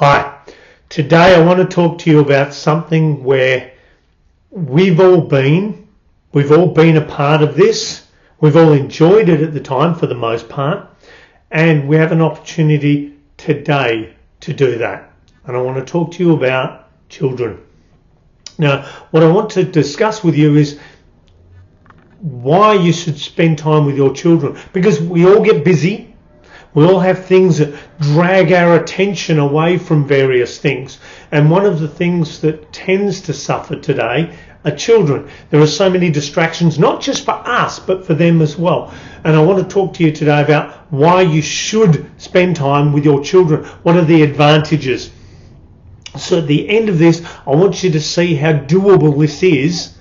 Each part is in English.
Hi, today I want to talk to you about something where we've all been a part of this, we've all enjoyed it at the time for the most part, and we have an opportunity today to do that. And I want to talk to you about children. Now, what I want to discuss with you is why you should spend time with your children, because we all get busy. We all have things that drag our attention away from various things. And one of the things that tends to suffer today are children. There are so many distractions, not just for us, but for them as well. And I want to talk to you today about why you should spend time with your children. What are the advantages? So at the end of this, I want you to see how doable this is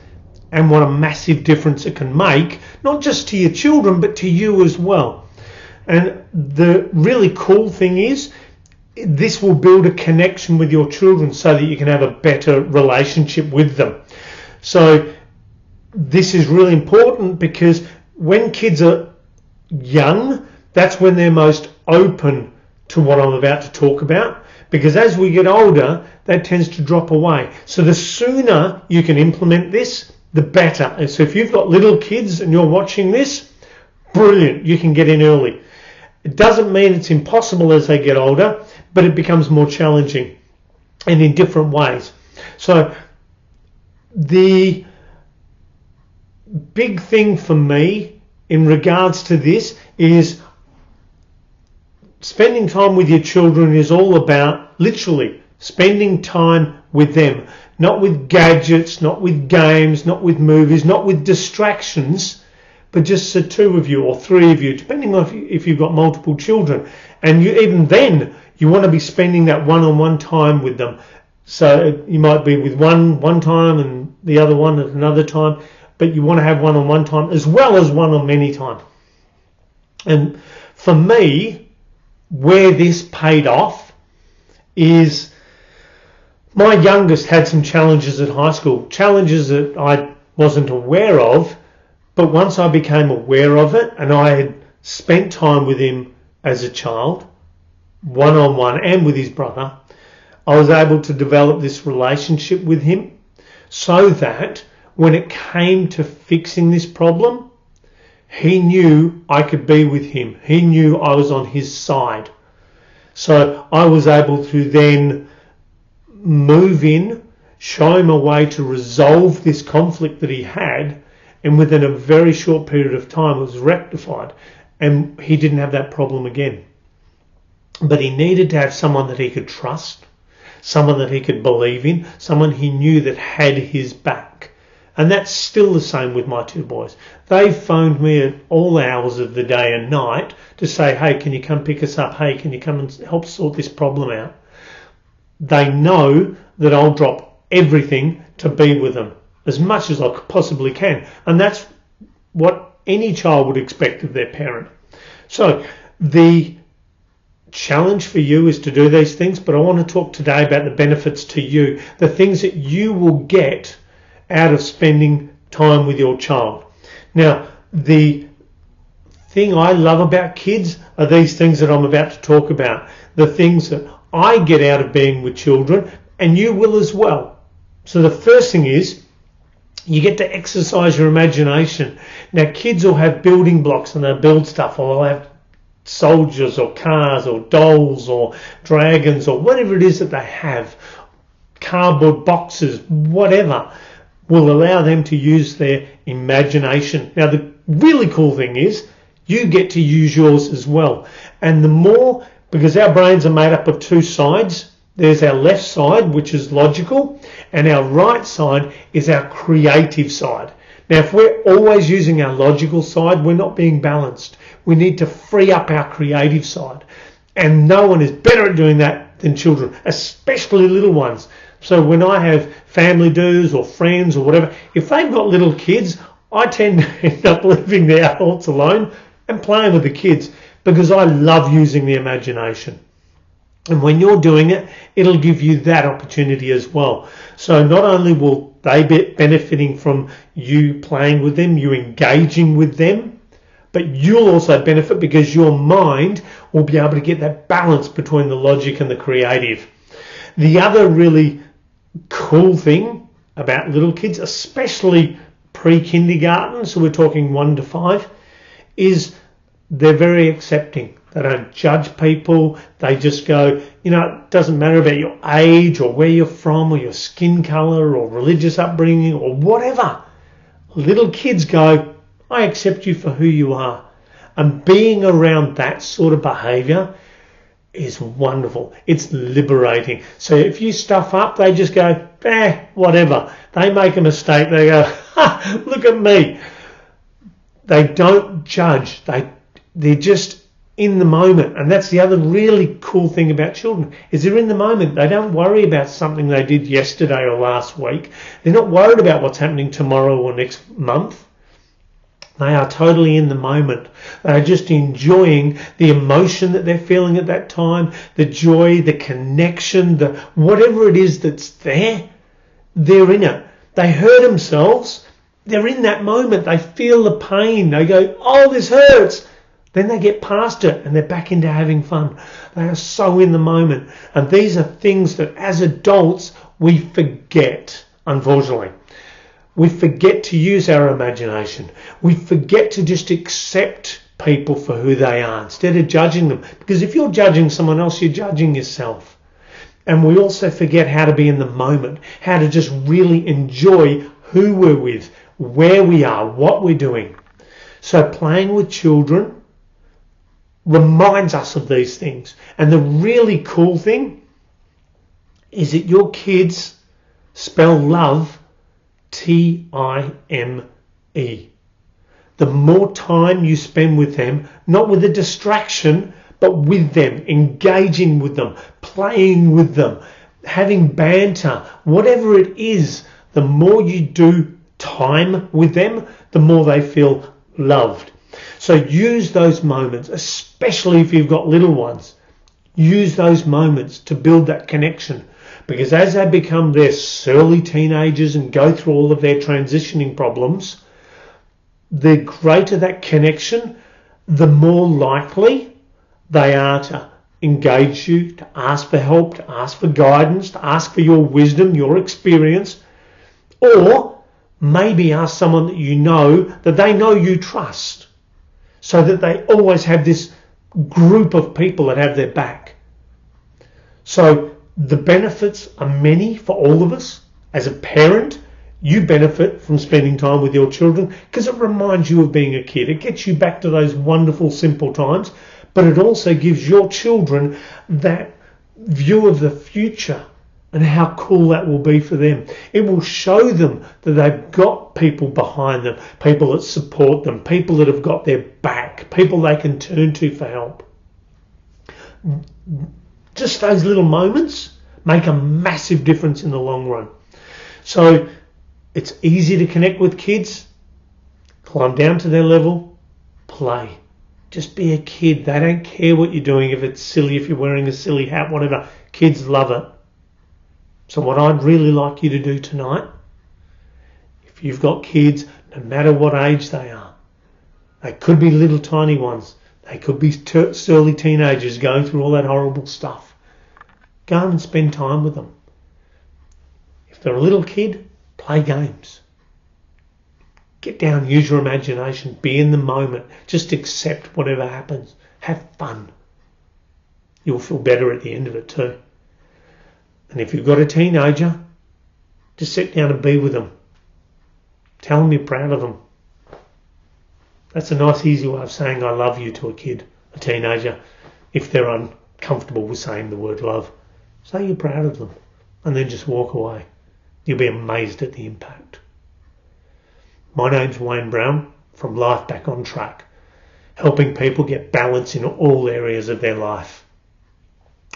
and what a massive difference it can make, not just to your children, but to you as well. And the really cool thing is, this will build a connection with your children so that you can have a better relationship with them. So this is really important because when kids are young, that's when they're most open to what I'm about to talk about. Because as we get older, that tends to drop away. So the sooner you can implement this, the better. And so if you've got little kids and you're watching this, brilliant, you can get in early. It doesn't mean it's impossible as they get older, but it becomes more challenging and in different ways. So the big thing for me in regards to this is spending time with your children is all about literally spending time with them, not with gadgets, not with games, not with movies, not with distractions, but just the two of you or three of you, depending on if you've got multiple children. And even then, you want to be spending that one-on-one time with them. So you might be with one time and the other one at another time, but you want to have one-on-one time as well as one-on-many time. And for me, where this paid off is my youngest had some challenges at high school, challenges that I wasn't aware of. But once I became aware of it and I had spent time with him as a child, one-on-one and with his brother, I was able to develop this relationship with him so that when it came to fixing this problem, he knew I could be with him. He knew I was on his side. So I was able to then move in, show him a way to resolve this conflict that he had, and within a very short period of time it was rectified and he didn't have that problem again. But he needed to have someone that he could trust, someone that he could believe in, someone he knew that had his back. And that's still the same with my two boys. They phoned me at all hours of the day and night to say, hey, can you come pick us up? Hey, can you come and help sort this problem out? They know that I'll drop everything to be with them as much as I possibly can. And that's what any child would expect of their parent. So the challenge for you is to do these things, but I want to talk today about the benefits to you, the things that you will get out of spending time with your child. Now, the thing I love about kids are these things that I'm about to talk about, the things that I get out of being with children, and you will as well. So the first thing is, you get to exercise your imagination. Now, kids will have building blocks and they'll build stuff, or they'll have soldiers or cars or dolls or dragons or whatever it is that they have, cardboard boxes, whatever, will allow them to use their imagination. Now, the really cool thing is you get to use yours as well. And the more, because our brains are made up of two sides, there's our left side, which is logical, and our right side is our creative side. Now, if we're always using our logical side, we're not being balanced. We need to free up our creative side. And no one is better at doing that than children, especially little ones. So when I have family dues or friends or whatever, if they've got little kids, I tend to end up leaving the adults alone and playing with the kids because I love using the imagination. And when you're doing it, it'll give you that opportunity as well. So not only will they be benefiting from you playing with them, you engaging with them, but you'll also benefit because your mind will be able to get that balance between the logic and the creative. The other really cool thing about little kids, especially pre-kindergarten, so we're talking 1 to 5, is they're very accepting. They don't judge people. They just go, it doesn't matter about your age or where you're from or your skin colour or religious upbringing or whatever. Little kids go, I accept you for who you are. And being around that sort of behaviour is wonderful. It's liberating. So if you stuff up, they just go, whatever. They make a mistake. They go, ha, look at me. They don't judge. They're just in the moment. And that's the other really cool thing about children, is they're in the moment. They don't worry about something they did yesterday or last week. They're not worried about what's happening tomorrow or next month. They are totally in the moment. They are just enjoying the emotion that they're feeling at that time, the joy, the connection, the whatever it is that's there. They're in it. They hurt themselves. They're in that moment. They feel the pain. They go, oh, this hurts. Then they get past it and they're back into having fun. They are so in the moment. And these are things that as adults we forget, unfortunately. We forget to use our imagination. We forget to just accept people for who they are instead of judging them. Because if you're judging someone else, you're judging yourself. And we also forget how to be in the moment, how to just really enjoy who we're with, where we are, what we're doing. So playing with children reminds us of these things. And the really cool thing is that your kids spell love Time. The more time you spend with them, not with a distraction, but with them, engaging with them, playing with them, having banter, whatever it is, the more you do time with them, the more they feel loved. So use those moments, especially if you've got little ones. Use those moments to build that connection. Because as they become their surly teenagers and go through all of their transitioning problems, the greater that connection, the more likely they are to engage you, to ask for help, to ask for guidance, to ask for your wisdom, your experience, or maybe ask someone that you know, that they know you trust, so that they always have this group of people that have their back. So the benefits are many for all of us. As a parent, you benefit from spending time with your children because it reminds you of being a kid. It gets you back to those wonderful, simple times, but it also gives your children that view of the future and how cool that will be for them. It will show them that they've got people behind them, people that support them, people that have got their back, people they can turn to for help. Just those little moments make a massive difference in the long run. So it's easy to connect with kids. Climb down to their level. Play. Just be a kid. They don't care what you're doing, if it's silly, if you're wearing a silly hat, whatever. Kids love it. So what I'd really like you to do tonight, if you've got kids, no matter what age they are, they could be little tiny ones. They could be surly teenagers going through all that horrible stuff. Go and spend time with them. If they're a little kid, play games. Get down, use your imagination, be in the moment. Just accept whatever happens. Have fun. You'll feel better at the end of it too. And if you've got a teenager, just sit down and be with them. Tell them you're proud of them. That's a nice, easy way of saying I love you to a kid, a teenager, if they're uncomfortable with saying the word love. Say you're proud of them and then just walk away. You'll be amazed at the impact. My name's Wayne Brown from Life Back on Track, helping people get balance in all areas of their life.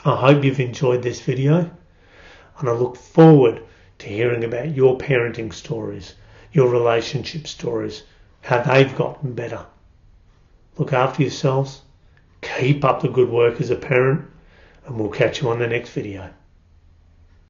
I hope you've enjoyed this video, and I look forward to hearing about your parenting stories, your relationship stories, how they've gotten better. Look after yourselves, keep up the good work as a parent, and we'll catch you on the next video.